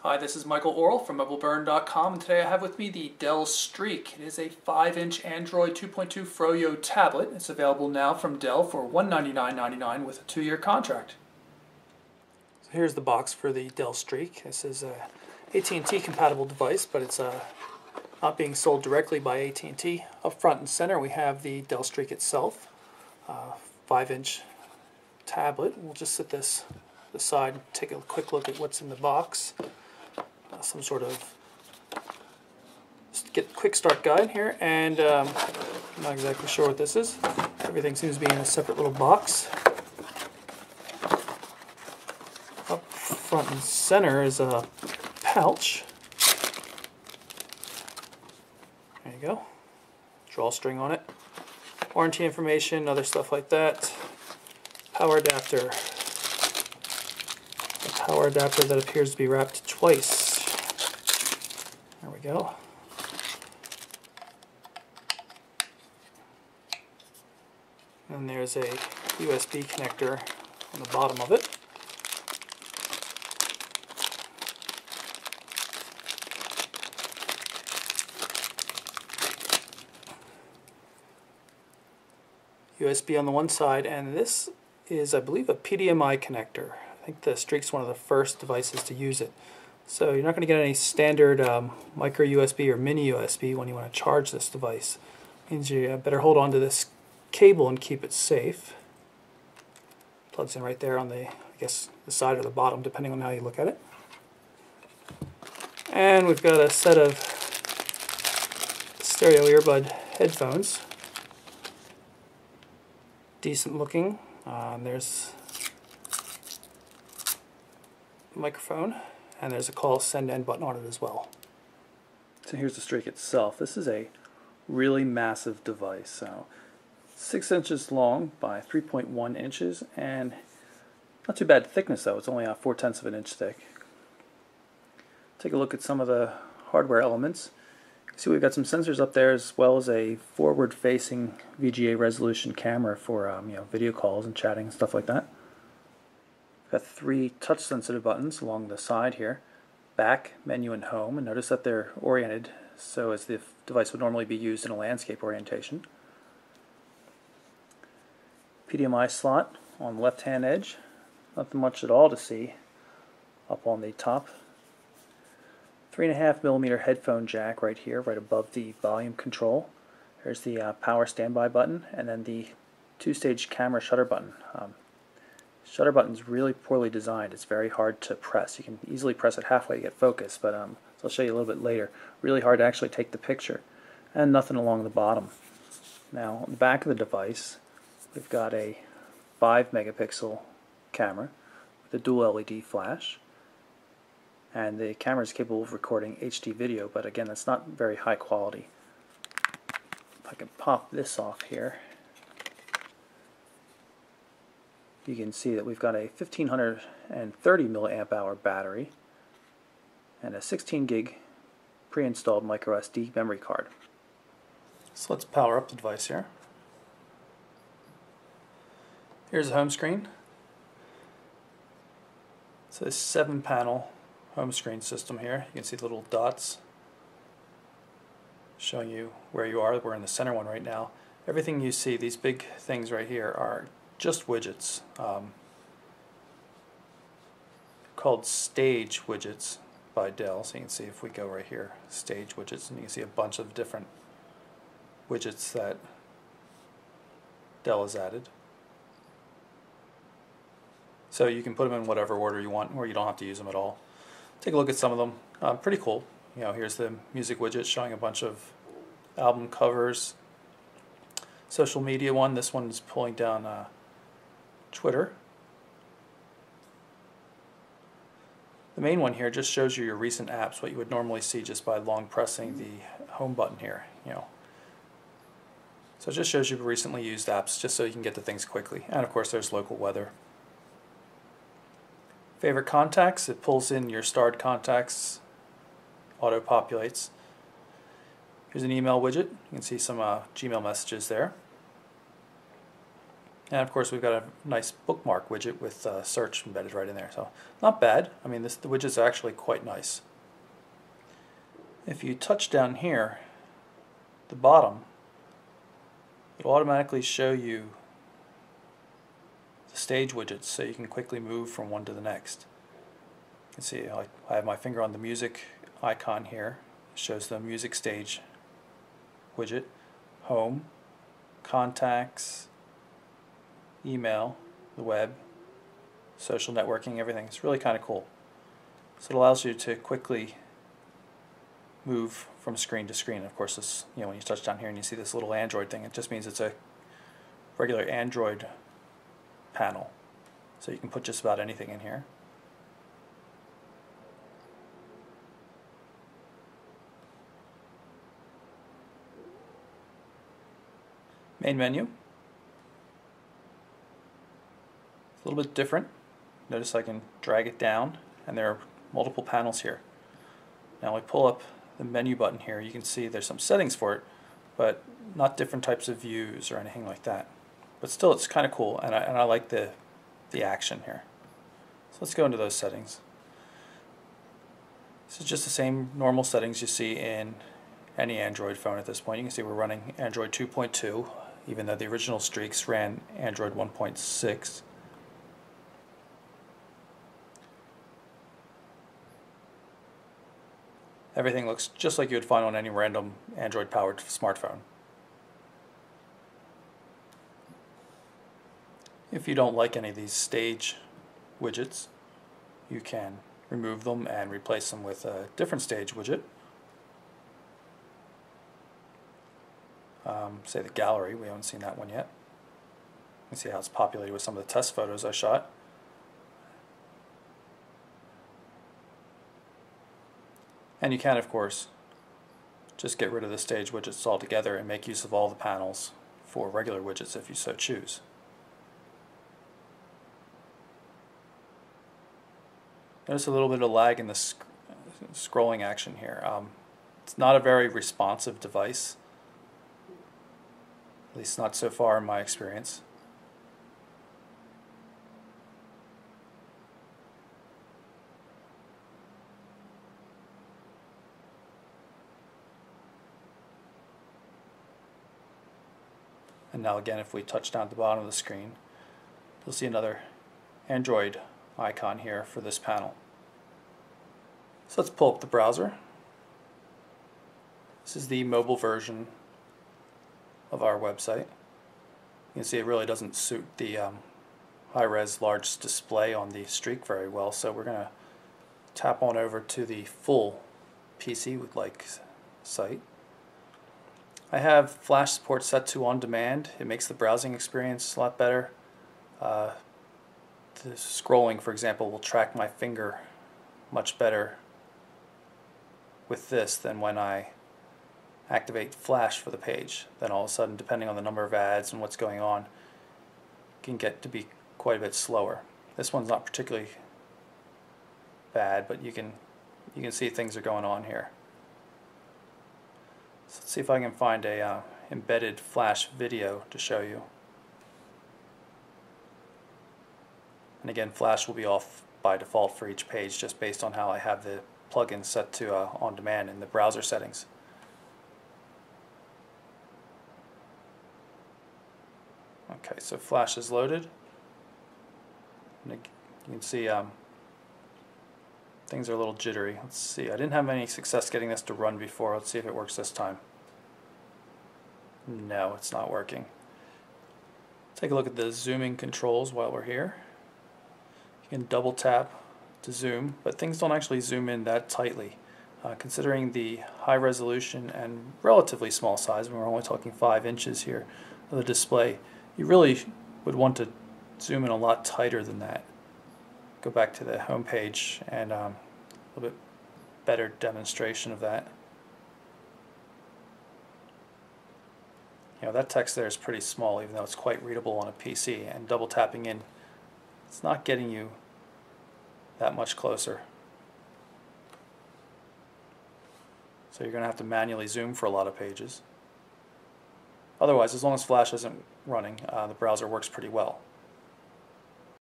Hi, this is Michael Orrell from MobileBurn.com, and today I have with me the Dell Streak. It is a 5-inch Android 2.2 Froyo tablet. It's available now from Dell for $199.99 with a 2-year contract. So here's the box for the Dell Streak. This is a AT&T compatible device, but it's not being sold directly by AT&T. Up front and center we have the Dell Streak itself, 5-inch tablet. We'll just set this aside and take a quick look at what's in the box. Some sort of just get a quick start guide here, and I'm not exactly sure what this is. Everything seems to be in a separate little box. Up front and center is a pouch. There you go. Drawstring on it. Warranty information, other stuff like that. Power adapter. A power adapter that appears to be wrapped twice. There we go. And there's a USB connector on the bottom of it. USB on the one side, and this is, I believe, a PDMI connector. I think the Streak's one of the first devices to use it. So you're not going to get any standard micro USB or mini USB when you want to charge this device. Means you better hold on to this cable and keep it safe. Plugs in right there on the, I guess, the side or the bottom, depending on how you look at it. And we've got a set of stereo earbud headphones. Decent looking. There's a microphone, and there's a call send end button on it as well. So here's the Streak itself. This is a really massive device. So 6 inches long by 3.1 inches, and not too bad thickness though. It's only 4/10 of an inch thick. Take a look at some of the hardware elements. See, we've got some sensors up there, as well as a forward-facing VGA resolution camera for video calls and chatting and stuff like that. We've got 3 touch-sensitive buttons along the side here: back, menu, and home. And notice that they're oriented so as the device would normally be used in a landscape orientation. PDMI slot on the left-hand edge. Nothing much at all to see up on the top. 3.5mm headphone jack right here, right above the volume control. There's the power standby button, and then the 2-stage camera shutter button. Shutter button's really poorly designed. It's very hard to press. You can easily press it halfway to get focus, but so I'll show you a little bit later. Really hard to actually take the picture. And nothing along the bottom. Now, on the back of the device, we've got a 5-megapixel camera with a dual LED flash. And the camera is capable of recording HD video, but again, that's not very high quality. If I can pop this off here, you can see that we've got a 1530 milliamp hour battery and a 16 gig pre-installed micro SD memory card. So let's power up the device here. Here's the home screen. So this 7-panel home screen system here. You can see the little dots showing you where you are. We're in the center one right now. Everything you see, these big things right here, are just widgets. Called stage widgets by Dell. So you can see, if we go right here, stage widgets, and you can see a bunch of different widgets that Dell has added. So you can put them in whatever order you want, or you don't have to use them at all. Take a look at some of them. Pretty cool. Here's the music widget showing a bunch of album covers. Social media one. This one is pulling down Twitter. The main one here just shows you your recent apps, what you would normally see just by long pressing the home button here. So it just shows you recently used apps, just so you can get to things quickly. And of course, there's local weather. Favorite contacts, it pulls in your starred contacts, auto-populates. Here's an email widget. You can see some Gmail messages there. And of course we've got a nice bookmark widget with search embedded right in there. So not bad. I mean, the widgets are actually quite nice. If you touch down here, the bottom, it'll automatically show you the stage widgets so you can quickly move from one to the next. You can see I have my finger on the music icon here. It shows the music stage widget, home, contacts, email, the web, social networking, everything. It's really kind of cool. So it allows you to quickly move from screen to screen. Of course, this, when you touch down here and you see this little Android thing, it just means it's a regular Android panel. So you can put just about anything in here. Main menu. It's a little bit different. Notice I can drag it down and there are multiple panels here. Now I pull up the menu button here, you can see there's some settings for it, but not different types of views or anything like that. But still, it's kind of cool, and I like the action here. So let's go into those settings. This is just the same normal settings you see in any Android phone at this point. You can see we're running Android 2.2, even though the original Streaks ran Android 1.6. Everything looks just like you would find on any random Android-powered smartphone. If you don't like any of these stage widgets, you can remove them and replace them with a different stage widget. Say the gallery, we haven't seen that one yet. You can see how it's populated with some of the test photos I shot. And you can, of course, just get rid of the stage widgets altogether and make use of all the panels for regular widgets if you so choose. Notice a little bit of lag in the scrolling action here. It's not a very responsive device, at least not so far in my experience. And now again, if we touch down at the bottom of the screen, you'll see another Android icon here for this panel. So let's pull up the browser. This is the mobile version of our website. You can see it really doesn't suit the high-res large display on the Streak very well, so we're going to tap on over to the full PC with like site. I have Flash support set to on demand. It makes the browsing experience a lot better. The scrolling, for example, will track my finger much better with this than when I activate Flash for the page. Then all of a sudden, depending on the number of ads and what's going on, it can get to be quite a bit slower. This one's not particularly bad, but you can see things are going on here. So let's see if I can find a embedded Flash video to show you. And again, Flash will be off by default for each page just based on how I have the plugin set to on demand in the browser settings. Okay, so Flash is loaded. And you can see things are a little jittery. Let's see, I didn't have any success getting this to run before. Let's see if it works this time. No, it's not working. Take a look at the zooming controls while we're here. You can double tap to zoom, but things don't actually zoom in that tightly. Considering the high resolution and relatively small size, we're only talking 5 inches here of the display, you really would want to zoom in a lot tighter than that. Go back to the home page and a little bit better demonstration of that. That text there is pretty small, even though it's quite readable on a PC, and double tapping in, it's not getting you that much closer. So you're going to have to manually zoom for a lot of pages. Otherwise, as long as Flash isn't running, the browser works pretty well.